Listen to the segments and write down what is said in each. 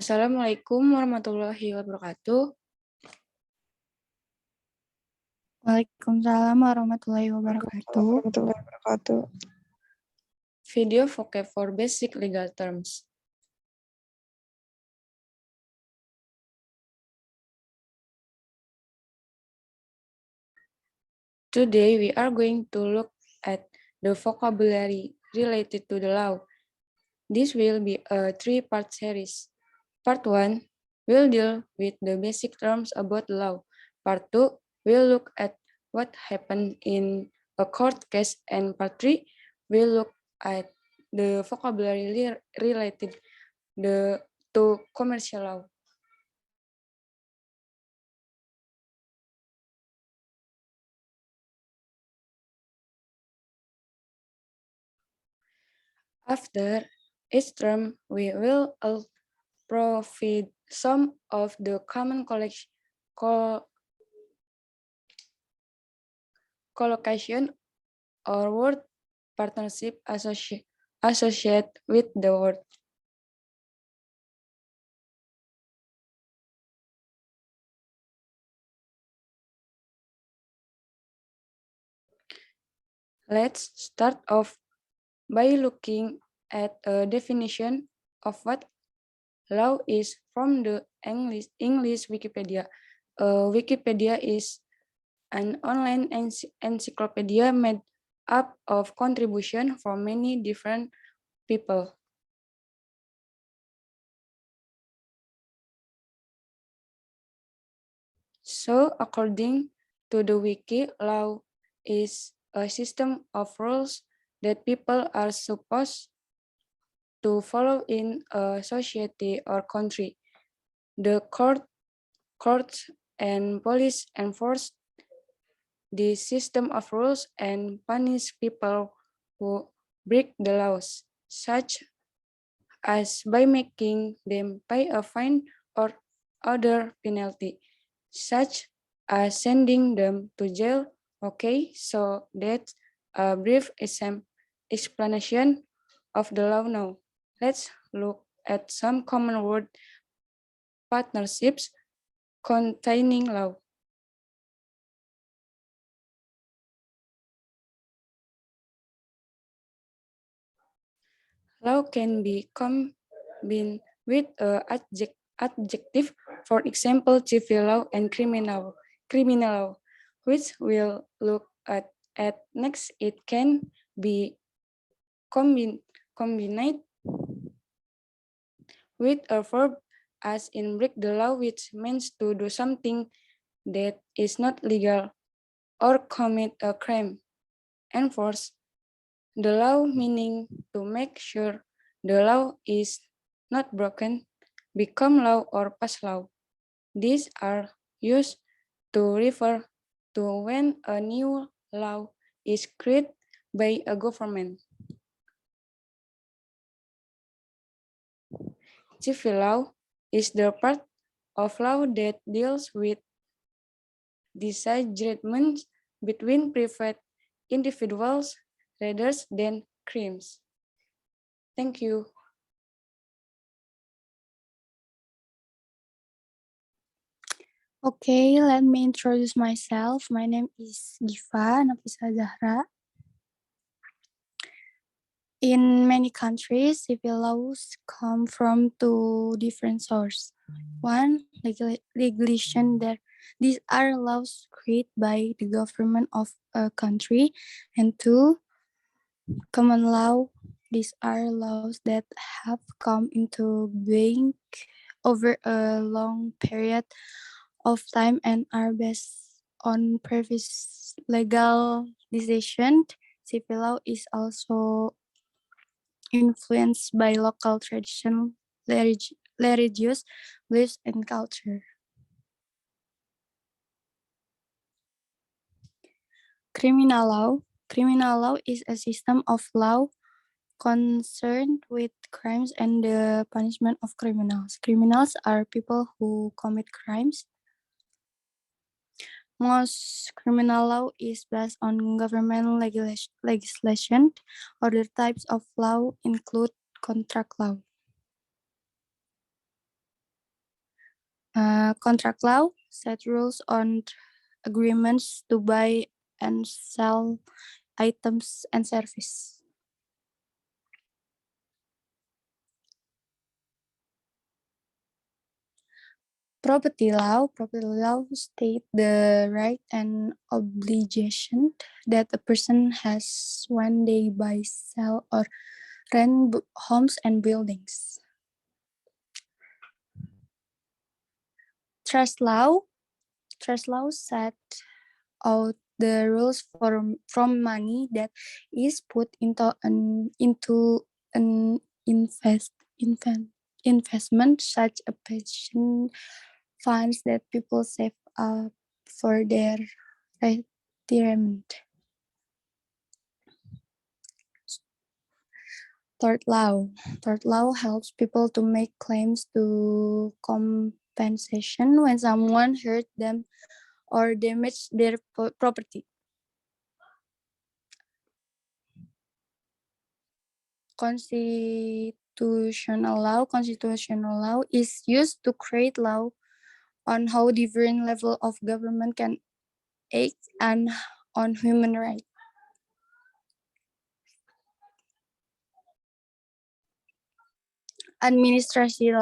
Assalamualaikum warahmatullahi wabarakatuh. Waalaikumsalam warahmatullahi wabarakatuh. Video vocab for basic legal terms. Today we are going to look at the vocabulary related to the law. This will be a three-part series. Part 1 will deal with the basic terms about the law. Part 2 will look at what happened in a court case, and Part 3 will look at the vocabulary related to commercial law. After each term, we will provide some of the common collocation or word partnership associated with the word. Let's start off by looking at a definition of what law is from the English Wikipedia. Wikipedia is an online encyclopedia made up of contribution from many different people. So, according to the wiki, law is a system of rules that people are supposed to follow in a society or country. The courts and police enforce the system of rules and punish people who break the laws, such as by making them pay a fine or other penalty, such as sending them to jail. Okay, so that's a brief explanation of the law now. Let's look at some common word partnerships containing law. Law can be combined with adjective, for example, civil law and criminal law, which we'll look at next. It can be combined with a verb, as in break the law, which means to do something that is not legal, or commit a crime. Enforce the law, meaning to make sure the law is not broken, become law, or pass law. These are used to refer to when a new law is created by a government. Civil law is the part of law that deals with disagreements between private individuals rather than crimes. Thank you. Okay, let me introduce myself. My name is Giva Nafisa Zahra. In many countries, civil laws come from two different sources. One, legislation. These are laws created by the government of a country. And two, common law. These are laws that have come into being over a long period of time and are based on previous legal decision. Civil law is also influenced by local tradition, religious beliefs, and culture. Criminal law. Criminal law is a system of law concerned with crimes and the punishment of criminals. Criminals are people who commit crimes. Most criminal law is based on government legislation. Other types of law include contract law. Contract law set rules on agreements to buy and sell items and service. Property law state the right and obligation that a person has when they buy, sell, or rent homes and buildings. Trust law set out the rules from money that is put into an investment, such a pension funds that people save up for their retirement. Third law helps people to make claims to compensation when someone hurt them or damage their property. Constitutional law is used to create law on how different level of government can act and on human rights. Administrative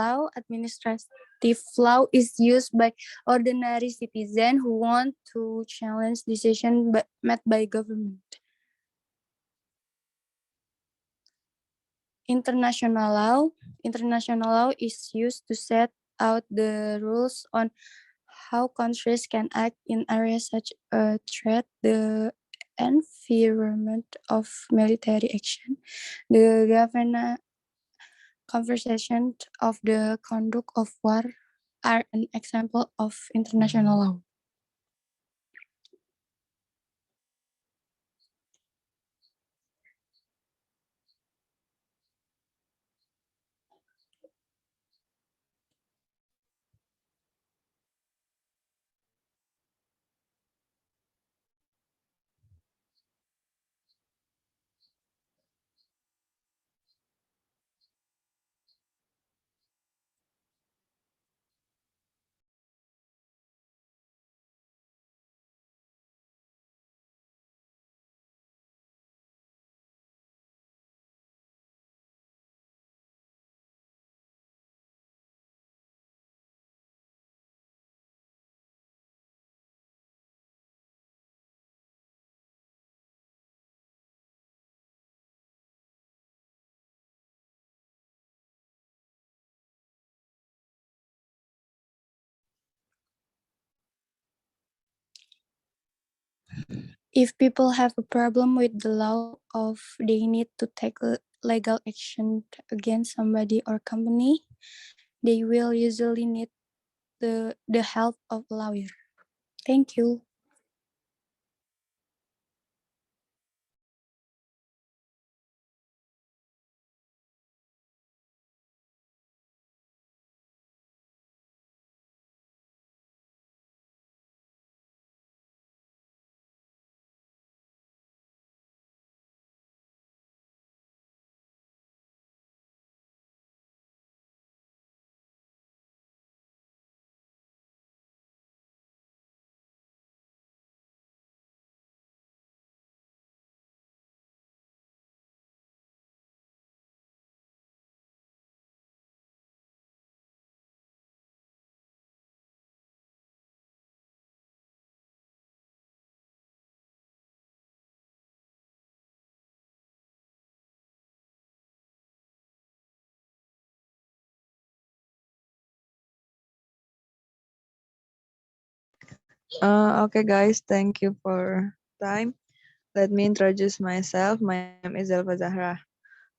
law is used by ordinary citizens who want to challenge decisions made by government. International law is used to set out the rules on how countries can act in areas such as trade, the environment of military action, the conversation of the conduct of war are an example of international law. If people have a problem with the law of they need to take legal action against somebody or company, they will usually need the help of a lawyer. Thank you. Okay, guys, thank you for time. Let me introduce myself. My name is Zelfa Zahra.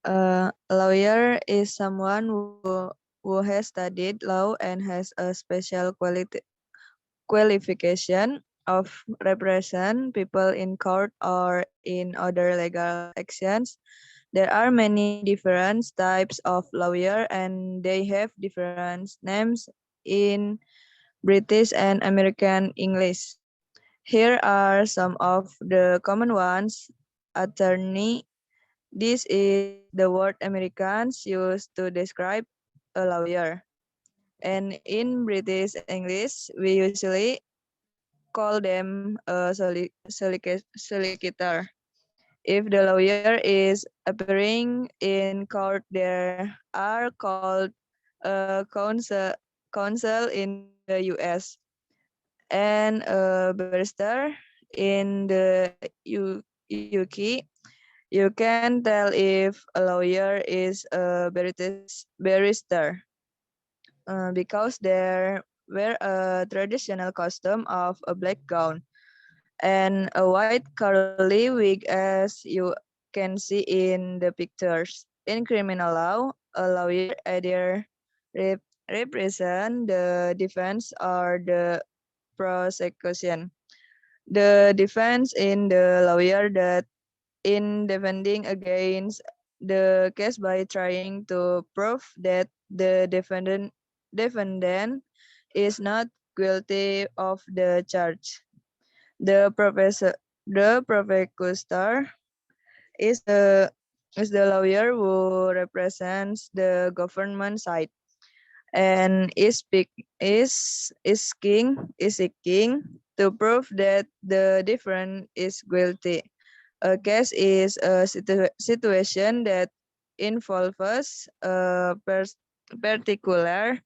A lawyer is someone who has studied law and has a special qualification of represent people in court or in other legal actions. There are many different types of lawyer and they have different names in British and American English. Here are some of the common ones. Attorney. This is the word Americans use to describe a lawyer. and in British English, we usually call them a solicitor. If the lawyer is appearing in court, there are called counsel in the US and a barrister in the UK. You can tell if a lawyer is a barrister because they wear a traditional costume of a black gown and a white curly wig as you can see in the pictures. In criminal law, a lawyer either represent the defense or the prosecution. The defense in the lawyer that in defending against the case by trying to prove that the defendant is not guilty of the charge. The prosecutor is the lawyer who represents the government side and is seeking to prove that the defendant is guilty. A case is a situation that involves a particular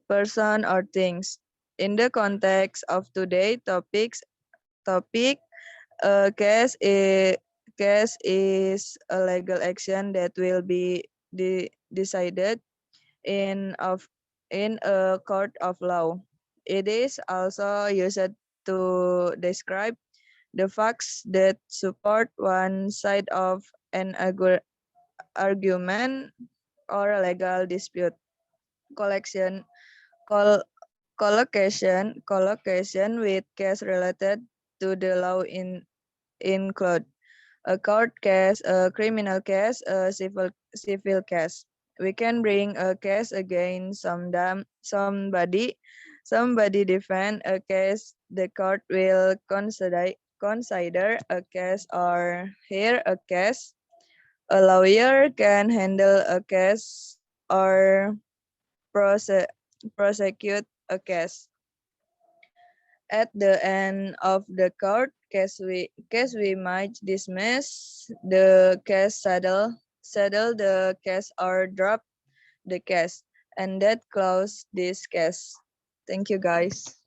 person or things. In the context of today's topic, a case is a legal action that will be decided in of in a court of law. It is also used to describe the facts that support one side of an argument or a legal dispute. Collection col- collocation with case related to the law include a court case, a criminal case, a civil case. We can bring a case against somebody defend a case. The court will consider a case or hear a case. A lawyer can handle a case or prosecute a case. At the end of the court case, we might dismiss the case, settle the case, or drop the case, and that close this case. Thank you, guys.